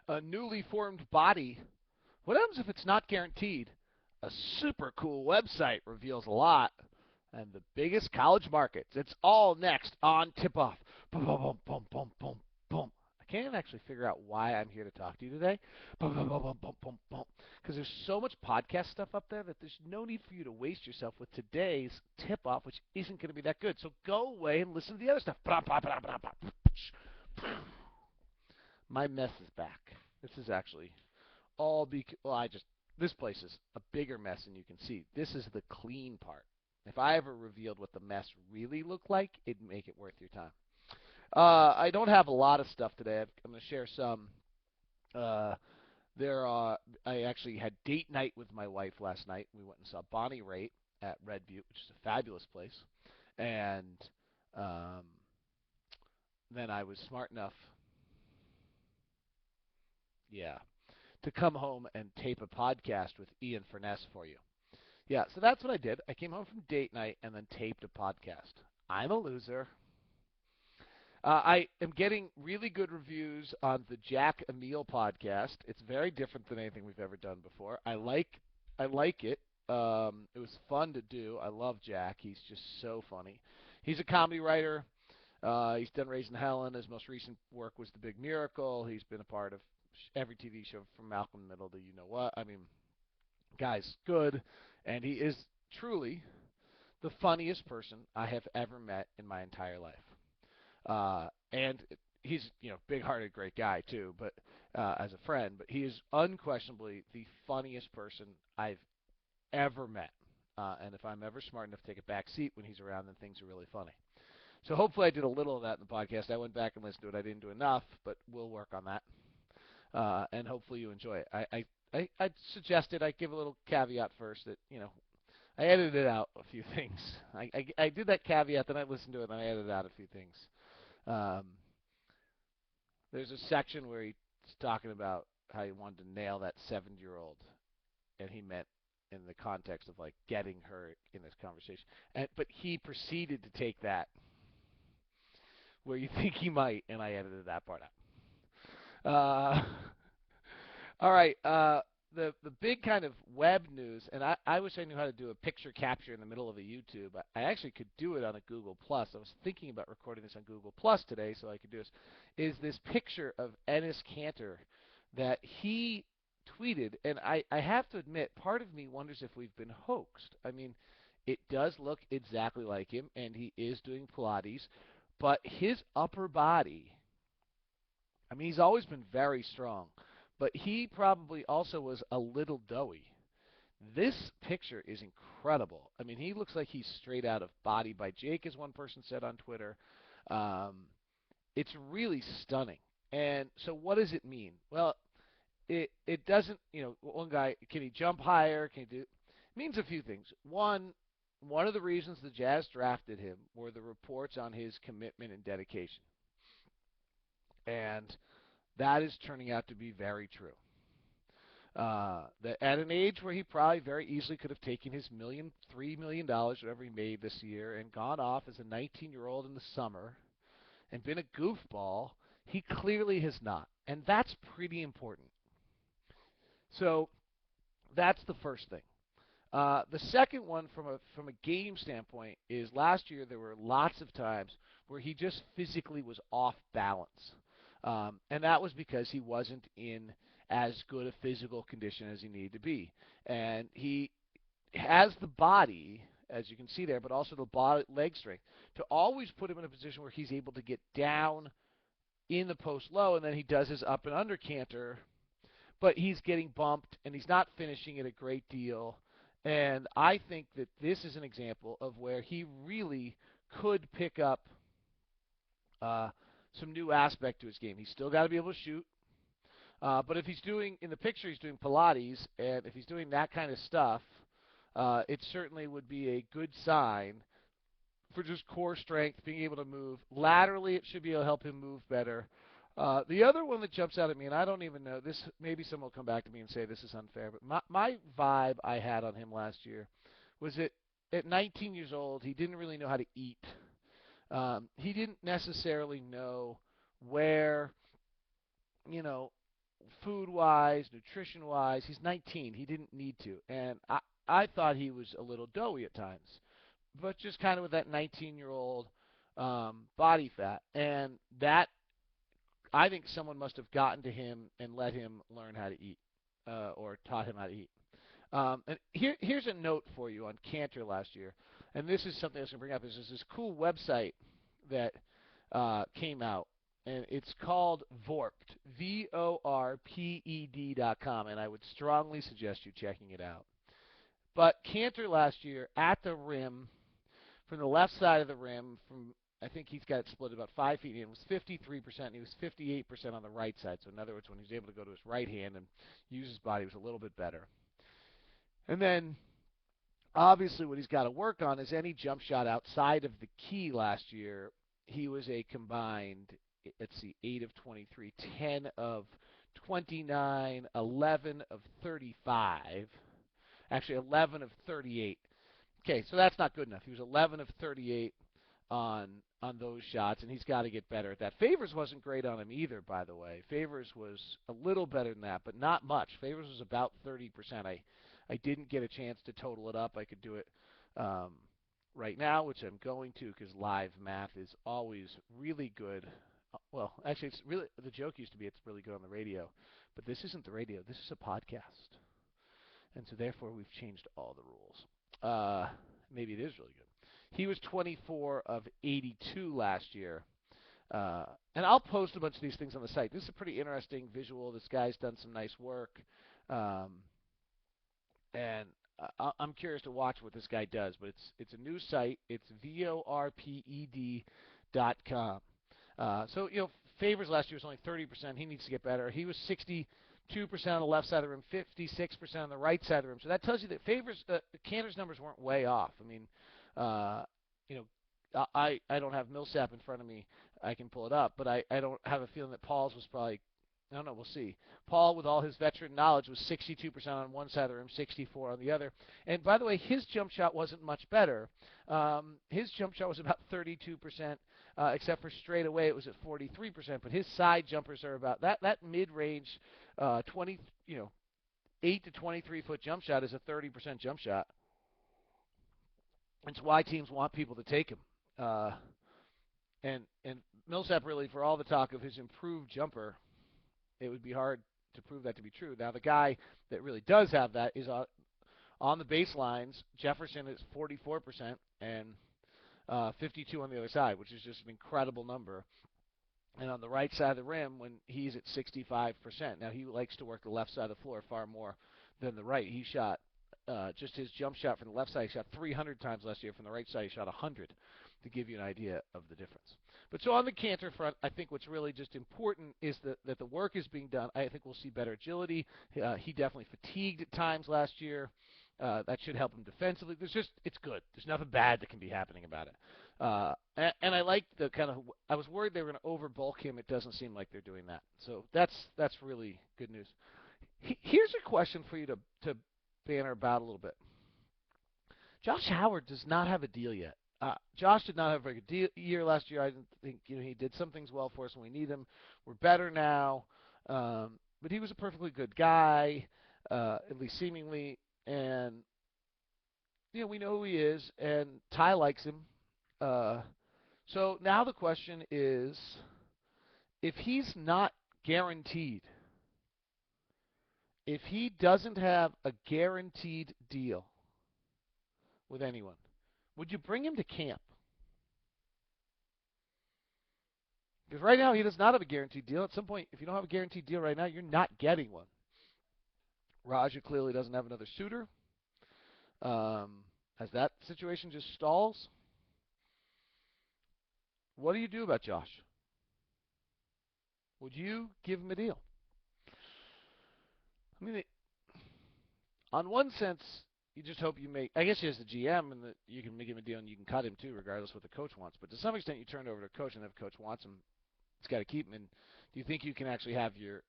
A newly formed body. What happens if it's not guaranteed? A super cool website reveals a lot. And the biggest college markets. It's all next on Tip Off. Boom, boom, boom, boom, boom, boom, boom. I can't even actually figure out why I'm here to talk to you today. Boom, boom, boom, boom, boom, boom, boom. Because there's so much podcast stuff up there that there's no need for you to waste yourself with today's Tip Off, which isn't going to be that good. So go away and listen to the other stuff. My mess is back. This is actually all because, well, this place is a bigger mess than you can see. This is the clean part. If I ever revealed what the mess really looked like, it'd make it worth your time. I don't have a lot of stuff today. I'm going to share some. Uh, I actually had date night with my wife last night. We went and saw Bonnie Raitt at Red Butte, which is a fabulous place. And um, then I was smart enough, yeah, to come home and tape a podcast with Ian Furness for you. Yeah, so that's what I did. I came home from date night and then taped a podcast. I'm a loser. I am getting really good reviews on the Jack Emil podcast. It's very different than anything we've ever done before. I like it. It was fun to do. I love Jack. He's just so funny. He's a comedy writer. He's done Raising Helen. His most recent work was The Big Miracle. He's been a part of every TV show from Malcolm Middle to You Know What. I mean, guy's good, and he is truly the funniest person I have ever met in my entire life. And he's big-hearted, great guy too, but as a friend. But he is unquestionably the funniest person I've ever met. And if I'm ever smart enough to take a back seat when he's around, then things are really funny. So hopefully I did a little of that in the podcast. I went back and listened to it. I didn't do enough, but we'll work on that. And hopefully you enjoy it. I suggested I give a little caveat first that, I edited out a few things. I did that caveat, then I listened to it, and I edited out a few things. Um, there's a section where he's talking about how he wanted to nail that 7-year-old, and he meant in the context of like getting her in this conversation. But he proceeded to take that where you think he might, and I edited that part out. All right. The big kind of web news, and I wish I knew how to do a picture capture in the middle of a YouTube. I actually could do it on a Google Plus. I was thinking about recording this on Google Plus today, so I could do this. Is this picture of Enes Kanter that he tweeted? And I have to admit, part of me wonders if we've been hoaxed. I mean, it does look exactly like him, and he is doing Pilates, but his upper body. I mean, he's always been very strong, but he probably also was a little doughy. This picture is incredible. I mean, he looks like he's straight out of Body by Jake, as one person said on Twitter. Um, it's really stunning. And so, what does it mean? Well, it doesn't. One guy, can he jump higher? Can he do? It means a few things. One of the reasons the Jazz drafted him were the reports on his commitment and dedication, and that is turning out to be very true. That at an age where he probably very easily could have taken his $3 million, whatever he made this year, and gone off as a 19-year-old in the summer and been a goofball, he clearly has not, and that's pretty important. So that's the first thing. The second one, from a game standpoint, is last year there were lots of times where he just physically was off balance, and that was because he wasn't in as good a physical condition as he needed to be, and he has the body, as you can see there, but also the body, leg strength to always put him in a position where he's able to get down in the post low, and then he does his up and under canter, but he's getting bumped and he's not finishing it a great deal. And I think that this is an example of where he really could pick up some new aspect to his game. He's still got to be able to shoot. But if he's doing, in the picture, he's doing Pilates, and if he's doing that kind of stuff, it certainly would be a good sign for just core strength, being able to move. Laterally, it should be able to help him move better. The other one that jumps out at me, and I don't even know this, maybe someone will come back to me and say this is unfair, but my vibe I had on him last year was that at 19 years old, he didn't really know how to eat. He didn't necessarily know where, you know, food-wise, nutrition-wise. He's 19. He didn't need to. And I thought he was a little doughy at times, but just kind of with that 19-year-old body fat. And that, I think someone must have gotten to him and let him learn how to eat or taught him how to eat. And here's a note for you on Cantor last year, and this is something I was going to bring up. Is this cool website that came out, and it's called Vorped, VORPED.com, and I would strongly suggest you checking it out. But Cantor last year at the rim, from the left side of the rim, from I think he's got it split about 5 feet in, was 53%, and he was 58% on the right side. So in other words, when he was able to go to his right hand and use his body, it was a little bit better. And then obviously what he's got to work on is any jump shot outside of the key last year. He was a combined, let's see, 8 of 23, 10 of 29, 11 of 35, actually 11 of 38. Okay, so that's not good enough. He was 11 of 38 on those shots, and he's got to get better at that. Favors wasn't great on him either, by the way. Favors was a little better than that, but not much. Favors was about 30%. I didn't get a chance to total it up. I could do it right now, which I'm going to because live math is always really good. Well, actually, it's really the joke used to be it's really good on the radio, but this isn't the radio. This is a podcast, and so therefore we've changed all the rules. Maybe it is really good. He was 24 of 82 last year. And I'll post a bunch of these things on the site. This is a pretty interesting visual. This guy's done some nice work. And I'm curious to watch what this guy does. But it's a new site. It's VORPED.com. So, Favors last year was only 30%. He needs to get better. He was 62% on the left side of the rim, 56% on the right side of the rim. So that tells you that Favors, Cantor's numbers weren't way off. I mean, I don't have Millsap in front of me. I can pull it up, but I don't have a feeling that Paul's was probably. I don't know. We'll see. Paul, with all his veteran knowledge, was 62% on one side of the rim, 64 on the other. And by the way, his jump shot wasn't much better. His jump shot was about 32%, except for straight away it was at 43%. But his side jumpers are about that mid-range, 8 to 23 foot jump shot is a 30% jump shot. It's why teams want people to take him. And Millsap really, for all the talk of his improved jumper, it would be hard to prove that to be true. Now, the guy that really does have that is on the baselines. Jefferson is 44% and 52 on the other side, which is just an incredible number. And on the right side of the rim, when he's at 65%. Now, he likes to work the left side of the floor far more than the right. He shot just his jump shot from the left side, he shot 300 times last year. From the right side, he shot 100, to give you an idea of the difference. But so on the Cantor front, I think what's really just important is that the work is being done. I think we'll see better agility. He definitely fatigued at times last year. That should help him defensively. It's good. There's nothing bad that can be happening about it. And I like the kind of. I was worried they were going to overbulk him. It doesn't seem like they're doing that. So that's really good news. Here's a question for you to banner about a little bit. Josh Howard does not have a deal yet. Josh did not have a very good year last year. I didn't think he did some things well for us when we need him. We're better now, but he was a perfectly good guy, at least seemingly, and we know who he is, and Ty likes him. So now the question is, if he's not guaranteed, if he doesn't have a guaranteed deal with anyone, would you bring him to camp? Because right now he does not have a guaranteed deal. At some point, if you don't have a guaranteed deal right now, you're not getting one. Raja clearly doesn't have another suitor. As that situation just stalls, what do you do about Josh? Would you give him a deal? I mean, on one sense, you just hope you make. I guess you as the GM, and that you can make him a deal and you can cut him too, regardless of what the coach wants. But to some extent, you turn it over to the coach, and if the coach wants him, he's got to keep him. And do you think you can actually have your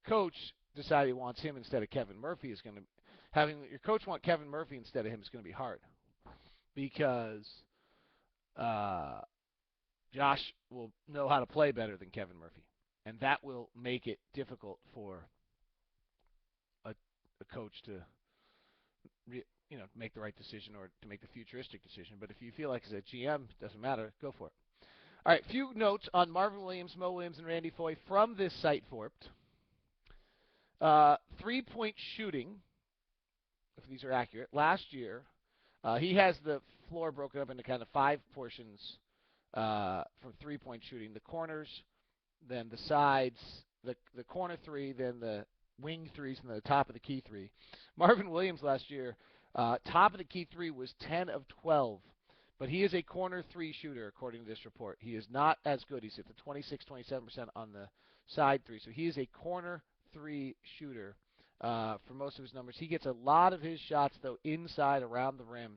coach decide he wants him instead of Kevin Murphy? Is going to having your coach want Kevin Murphy instead of him is going to be hard because Josh will know how to play better than Kevin Murphy, and that will make it difficult for a, a coach to make the right decision or to make the futuristic decision. But if you feel like as a GM, it doesn't matter, go for it. All right, few notes on Marvin Williams, Mo Williams, and Randy Foye from this site, Forpt. 3-point shooting, if these are accurate, last year, he has the floor broken up into kind of 5 portions from 3-point shooting. The corners, then the sides, the corner 3, then the wing 3s, and the top of the key 3. Marvin Williams last year, top of the key 3 was 10 of 12. But he is a corner 3 shooter, according to this report. He is not as good. He's at the 26, 27% on the side 3. So he is a corner 3 shooter for most of his numbers. He gets a lot of his shots, though, inside around the rim,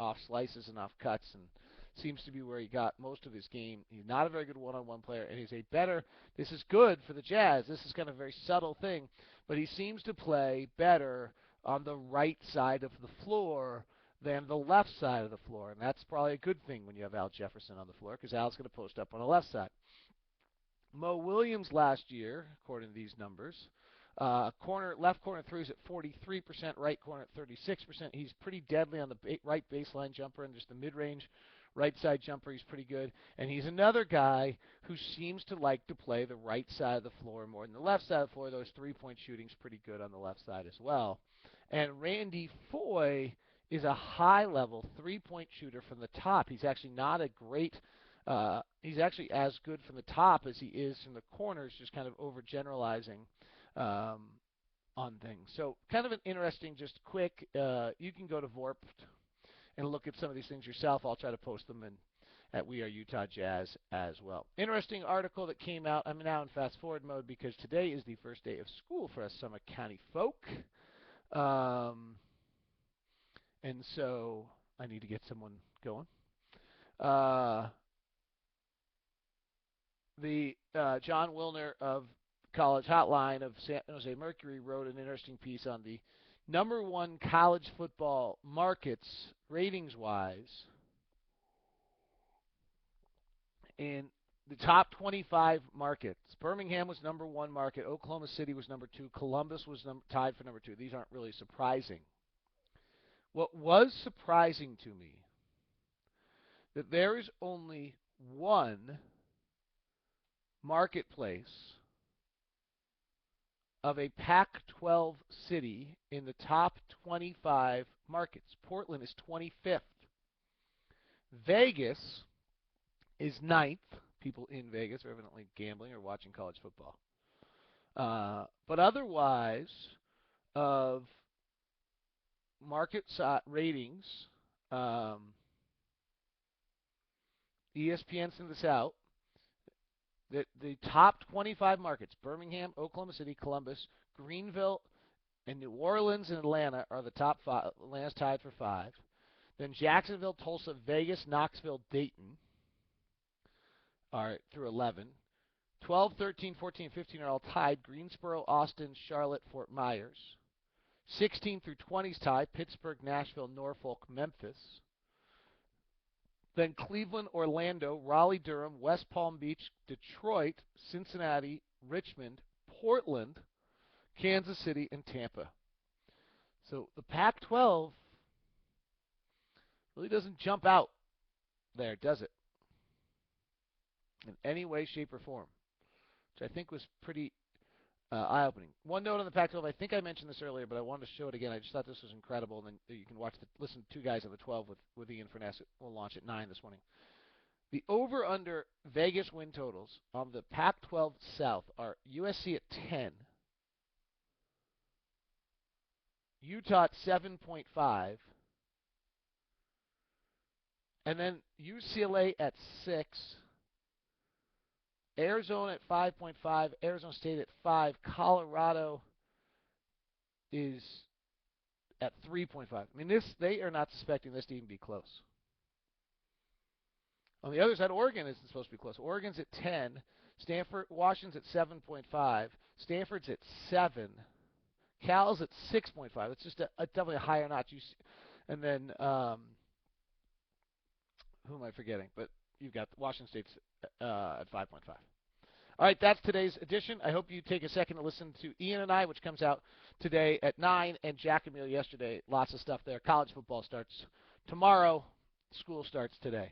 off slices and off cuts, and seems to be where he got most of his game. He's not a very good one-on-one player, and he's a better – this is good for the Jazz. This is kind of a very subtle thing, but he seems to play better on the right side of the floor than the left side of the floor, and that's probably a good thing when you have Al Jefferson on the floor, because Al's going to post up on the left side. Mo Williams last year, according to these numbers, left corner 3s at 43%, right corner at 36%. He's pretty deadly on the right baseline jumper, and just the mid-range right side jumper, he's pretty good. And he's another guy who seems to like to play the right side of the floor more than the left side of the floor. Those 3-point shooting's pretty good on the left side as well. And Randy Foye is a high-level 3-point shooter from the top. He's actually not a great he's actually as good from the top as he is from the corners, just kind of overgeneralizing on things. So kind of an interesting, just quick, you can go to Vorp and look at some of these things yourself. I'll try to post them at We Are Utah Jazz as well. Interesting article that came out. I'm now in fast-forward mode because today is the first day of school for us Summit County folk. And so I need to get someone going. John Wilner of College Hotline of San Jose Mercury wrote an interesting piece on the number 1 college football markets ratings-wise in the top 25 markets. Birmingham was number 1 market. Oklahoma City was number 2. Columbus was tied for number 2. These aren't really surprising. What was surprising to me, that there is only one marketplace of a Pac-12 city in the top 25 markets. Portland is 25th. Vegas is 9th. People in Vegas are evidently gambling or watching college football. But otherwise, of market ratings, ESPN sent this out, that the top 25 markets, Birmingham, Oklahoma City, Columbus, Greenville, and New Orleans and Atlanta are the top 5. Atlanta's tied for 5. Then Jacksonville, Tulsa, Vegas, Knoxville, Dayton are through 11. 12, 13, 14, 15 are all tied. Greensboro, Austin, Charlotte, Fort Myers. 16 through 20 is tied. Pittsburgh, Nashville, Norfolk, Memphis. Then Cleveland, Orlando, Raleigh, Durham, West Palm Beach, Detroit, Cincinnati, Richmond, Portland, Kansas City, and Tampa. So the Pac-12 really doesn't jump out there, does it? In any way, shape, or form, which I think was pretty eye-opening. One note on the Pac-12, I think I mentioned this earlier, but I wanted to show it again. I just thought this was incredible, and then you can listen to 2 guys on the 12 with Ian Furness. We'll launch at 9 this morning. The over-under Vegas win totals on the Pac-12 South are USC at 10, Utah at 7.5, and then UCLA at 6, Arizona at 5.5, Arizona State at 5, Colorado is at 3.5. I mean, they are not suspecting this to even be close. On the other side, Oregon isn't supposed to be close. Oregon's at 10, Washington's at 7.5, Stanford's at 7, Cal's at 6.5. It's just definitely a higher notch. And then, who am I forgetting? But you've got Washington State's at 5.5. All right, that's today's edition. I hope you take a second to listen to Ian and I, which comes out today at 9, and Jack and Emil yesterday. Lots of stuff there. College football starts tomorrow. School starts today.